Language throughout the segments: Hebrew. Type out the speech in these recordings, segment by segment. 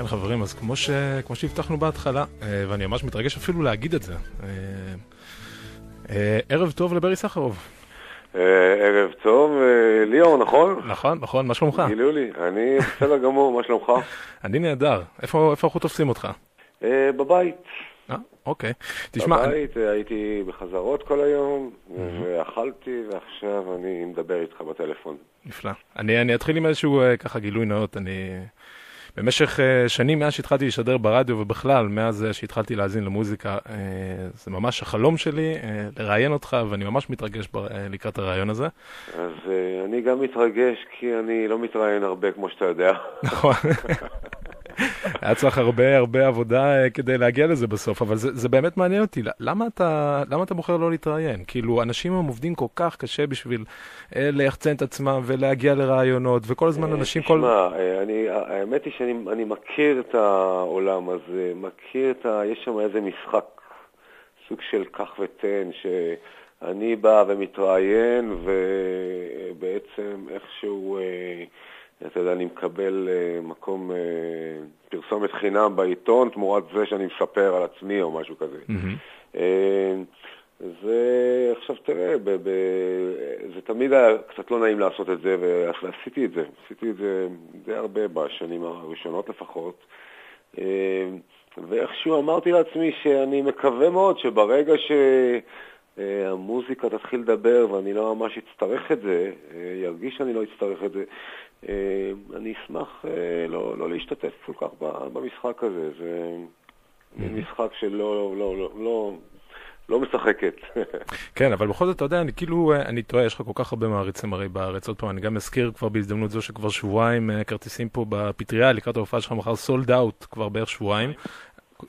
כן חברים, אז כמו שהבטחנו בהתחלה, ואני ממש מתרגש אפילו להגיד את זה, ערב טוב לברי סחרוב. ערב טוב, ליאור, נכון? נכון, מה שלומך? גילו לי, אני בסדר גמור, מה שלומך? אני נהדר, איפה אנחנו תופסים אותך? בבית. אוקיי. תשמע, בבית, הייתי בחזרות כל היום, ואכלתי, ועכשיו אני מדבר איתך בטלפון. נפלא. אני אתחיל עם איזשהו ככה גילוי נאות. אני במשך שנים מאז שהתחלתי לשדר ברדיו ובכלל, מאז שהתחלתי להאזין למוזיקה, זה ממש החלום שלי לראיין אותך, ואני ממש מתרגש לקראת הרעיון הזה. אז אני גם מתרגש, כי אני לא מתראיין הרבה, כמו שאתה יודע. נכון. היה צריך הרבה עבודה כדי להגיע לזה בסוף, אבל זה באמת מעניין אותי. למה אתה בוחר לא להתראיין? כאילו, אנשים הם עובדים כל כך קשה בשביל ליחצן את עצמם ולהגיע לרעיונות, וכל הזמן אנשים... תשמע, האמת היא שאני מכיר את העולם הזה, יש שם איזה משחק, סוג של כך ותן, שאני בא ומתראיין, ובעצם איכשהו... אתה יודע, אני מקבל מקום פרסומת חינם בעיתון, תמורת זה שאני מספר על עצמי או משהו כזה. ועכשיו תראה, זה תמיד היה קצת לא נעים לעשות את זה, ועשיתי את זה די הרבה בשנים הראשונות לפחות. ואיכשהו אמרתי לעצמי שאני מקווה מאוד שברגע שהמוזיקה תתחיל לדבר ואני לא ממש אצטרך את זה, ירגיש שאני לא אצטרך את זה, אני אשמח לא להשתתף כל כך במשחק הזה. זה משחק שלא משחקת. כן, אבל בכל זאת, אתה יודע, אני טועה, יש לך כל כך הרבה מעריצים הרי בארץ. עוד פעם, אני גם אזכיר כבר בהזדמנות זו שכבר שבועיים כרטיסים פה בפטריה, לקראת ההופעה שלך מחר סולד אאוט, כבר בערך שבועיים.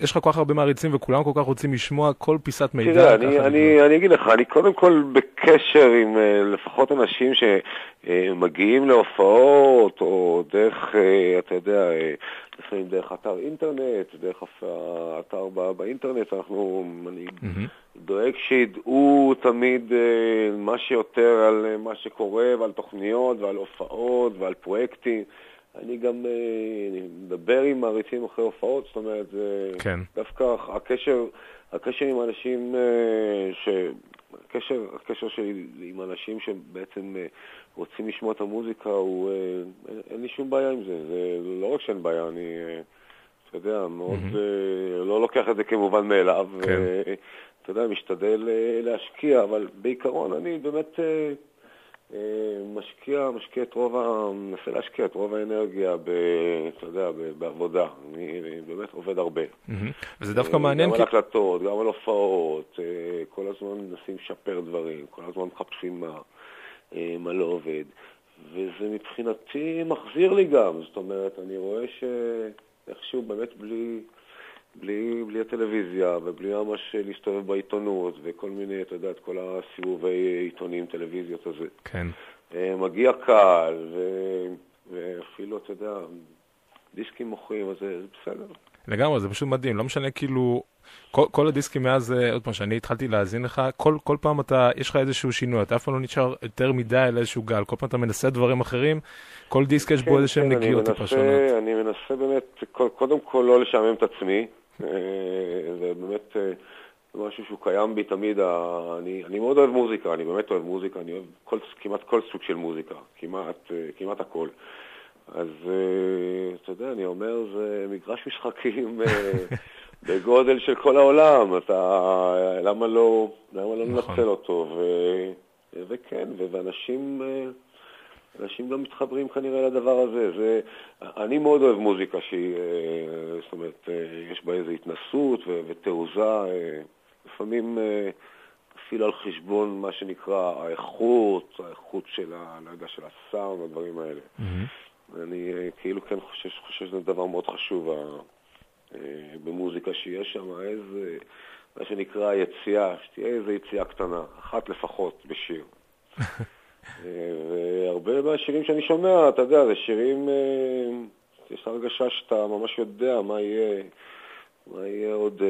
יש לך כל כך הרבה מעריצים וכולם כל כך רוצים לשמוע כל פיסת מידע. תראה, אני אגיד לך, אני קודם כל בקשר עם לפחות אנשים שמגיעים להופעות, או דרך, אתה יודע, לפעמים דרך אתר אינטרנט, דרך אתר באינטרנט, אני דואג שידעו תמיד מה שיותר על מה שקורה, ועל תוכניות, ועל הופעות, ועל פרויקטים. אני גם מדבר עם מעריצים אחרי הופעות, זאת אומרת, כן. דווקא הקשר עם אנשים, הקשר שלי עם אנשים שבעצם רוצים לשמוע את המוזיקה, אין לי שום בעיה עם זה. זה לא רק שאין בעיה, אני, אתה יודע, מאוד לא לוקח את זה כמובן מאליו, כן. אתה יודע, משתדל להשקיע, אבל בעיקרון אני באמת... משקיע מנסה להשקיע את רוב האנרגיה אתה יודע, בעבודה. אני באמת עובד הרבה. וזה דווקא מעניין. גם על הקלטות, גם על הופעות, כל הזמן מנסים לשפר דברים, כל הזמן מחפשים מה לא עובד. וזה מבחינתי מחזיר לי גם. זאת אומרת, אני רואה שאיכשהו באמת בלי הטלוויזיה ובלי ממש להסתובב בעיתונות וכל מיני, אתה יודע, את כל הסיבובי עיתונים, טלוויזיות הזה. כן. מגיע קהל ואפילו, אתה יודע, דיסקים מוכרים, אז זה בסדר. לגמרי, זה פשוט מדהים. לא משנה, כאילו, כל הדיסקים מאז, עוד פעם, שאני התחלתי להאזין לך, כל פעם יש לך איזשהו שינוי, אתה אף פעם לא נשאר יותר מדי על איזשהו גל, כל פעם אתה מנסה דברים אחרים, כל דיסק יש בו איזשהם נגיעות טיפה שונות. אני מנסה באמת, קודם כל לא לשעמם את עצמי, זה באמת משהו שהוא קיים בי תמיד. אני מאוד אוהב מוזיקה, אני באמת אוהב מוזיקה, אני אוהב כמעט כל סוג של מוזיקה, כמעט הכל. אז אתה יודע, אני אומר, זה מגרש משחקים בגודל של כל העולם, למה לא לנצל אותו? וכן, ואנשים גם מתחברים כנראה לדבר הזה. אני מאוד אוהב מוזיקה זאת אומרת, יש בה איזו התנסות ותעוזה, לפעמים אפילו על חשבון מה שנקרא האיכות של הסאונד, הדברים האלה. אני כאילו כן חושב שזה דבר מאוד חשוב במוזיקה, שיש שם מה שנקרא יציאה, שתהיה איזו יציאה קטנה, אחת לפחות בשיר. והרבה מהשירים שאני שומע, אתה יודע, זה שירים, יש הרגשה שאתה ממש יודע מה יהיה יהיה עוד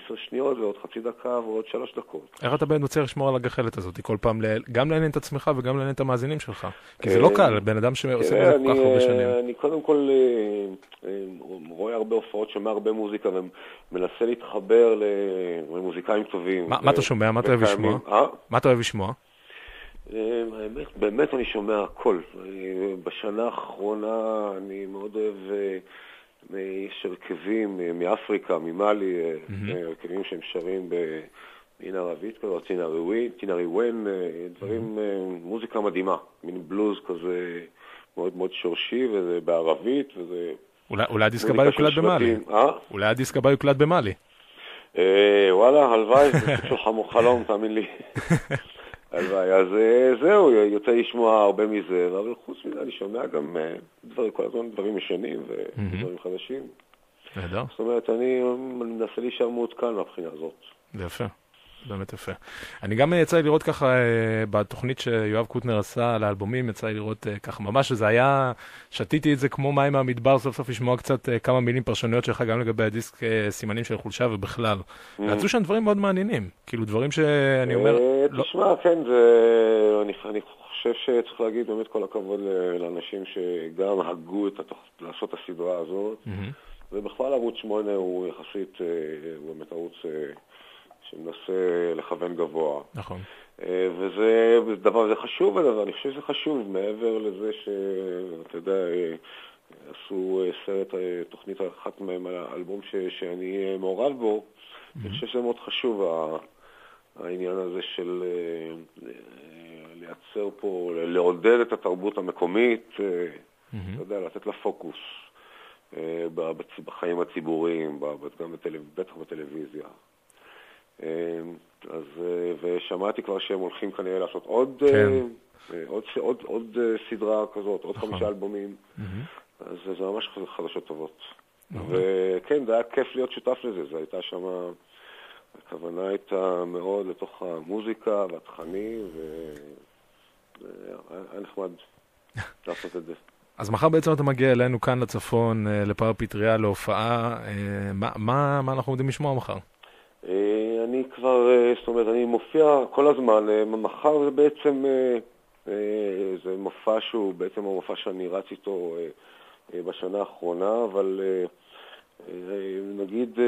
10 שניות ועוד חצי דקה ועוד 3 דקות. איך אתה באמת מצליח לשמור על הגחלת הזאת כל פעם, גם לעניין את עצמך וגם לעניין את המאזינים שלך? כי זה לא קל, בן אדם שעושה את זה כל כך הרבה שנים. אני קודם כל רואה הרבה הופעות, שומע הרבה מוזיקה ומנסה להתחבר למוזיקאים טובים. מה אתה שומע? מה אתה אוהב לשמוע? מה אתה אוהב לשמוע? באמת אני שומע הכל. בשנה האחרונה אני מאוד אוהב, יש הרכבים מאפריקה, ממאלי, הרכבים שהם שרים במין ערבית כזאת, טינרי ווין, דברים, מוזיקה מדהימה, מין בלוז כזה מאוד מאוד שורשי, וזה בערבית, וזה... אולי הדיסק הבא יוקלט במאלי. אולי הדיסק הבא יוקלט במאלי. וואלה, הלוואי, זה שלך חלום, תאמין לי. הלוואי, אז זהו, יוצא לשמוע הרבה מזה, אבל חוץ מזה אני שומע גם כל הזמן דברים משנים ודברים חדשים. נהדר. זאת אומרת, אני מנסה להישאר מעודכן מהבחינה הזאת. זה יפה, באמת יפה. אני גם יצא לי לראות ככה בתוכנית שיואב קוטנר עשה על האלבומים, יצא לי לראות ככה ממש, שזה היה, שתיתי את זה כמו מים מהמדבר, סוף סוף לשמוע קצת כמה מילים פרשנויות שלך, גם לגבי הדיסק סימנים של חולשה ובכלל. יצאו שם דברים מאוד מעניינים, כאילו דברים שאני אומר... תשמע, כן, אני חושב שצריך להגיד באמת כל הכבוד לאנשים שגם הגו לעשות את הסדרה הזאת, ובכלל ערוץ 8 הוא יחסית, הוא באמת ערוץ... שמנסה לכוון גבוה. נכון. וזה דבר, זה חשוב, אבל אני חושב שזה חשוב, מעבר לזה שאתה יודע, עשו סרט, תוכנית אחת מהם על האלבום שאני מעורב בו, אני חושב שזה מאוד חשוב, העניין הזה של לייצר פה, לעודד את התרבות המקומית, אתה יודע, לתת לה פוקוס בחיים הציבוריים, בטח בטלוויזיה. אז, ושמעתי כבר שהם הולכים כנראה לעשות עוד סדרה כזאת, עוד 5 אלבומים, אז זה ממש חדשות טובות. וכן, זה היה כיף להיות שותף לזה, זה הייתה שם, הכוונה הייתה מאוד לתוך המוזיקה והתכנים, והיה נחמד לעשות את זה. אז מחר בעצם אתה מגיע אלינו כאן לצפון, לפארק פטריה, להופעה, מה אנחנו יודעים לשמוע מחר? אני כבר, זאת אומרת, אני מופיע כל הזמן, מחר זה בעצם, זה מופע שהוא בעצם המופע שאני רץ איתו בשנה האחרונה, אבל נגיד,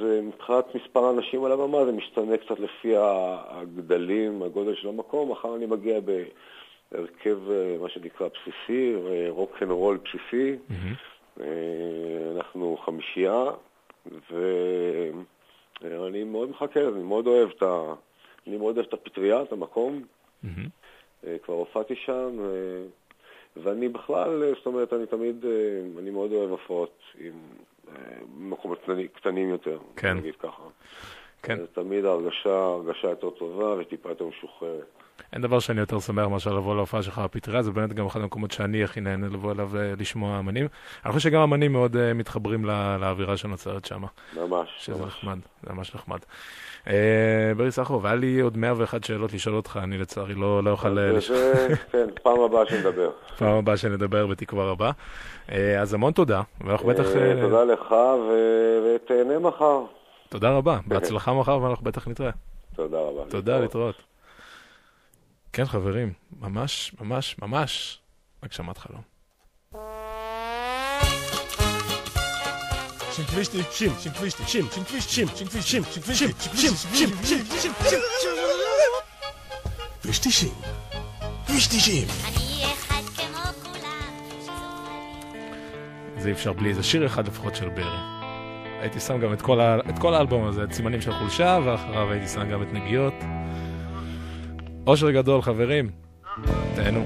זה מבחינת מספר האנשים על הבמה, זה משתנה קצת לפי הגדלים, הגודל של המקום. מחר אני מגיע בהרכב, מה שנקרא בסיסי, רוק אנד רול בסיסי, אנחנו 5, אני מאוד מחכה, אני מאוד אוהב את הפטריה, את המקום. כבר הופעתי שם, ואני בכלל, זאת אומרת, אני מאוד אוהב הופעות עם מקומות קטנים יותר, נגיד ככה. תמיד ההרגשה יותר טובה וטיפה יותר משוחררת. אין דבר שאני יותר שמח מאשר לבוא להופעה שלך בפטריה, זה באמת גם אחד המקומות שאני הכי נהנה לבוא אליו לשמוע אמנים. אני חושב שגם אמנים מאוד מתחברים לאווירה שנוצרת שם. ממש. שזה נחמד, זה ממש נחמד. ברי סחרוף, היה לי עוד 101 שאלות לשאול אותך, אני לצערי לא אוכל... כן, פעם הבאה שנדבר. פעם הבאה שנדבר בתקווה רבה. אז המון תודה, ואנחנו בטח... תודה לך, ותהנה מחר. תודה רבה, בהצלחה מחר, ואנחנו בטח נתראה. תודה רבה. תודה, להתראות. כן, חברים, ממש, ממש, ממש, הגשמת חלום. זה אי אפשר בלי איזה שיר אחד לפחות של ברי. הייתי שם גם את כל האלבום הזה, את סימנים של חולשה, ואחריו הייתי שם גם את נגיעות. אושר גדול, חברים. תהנו.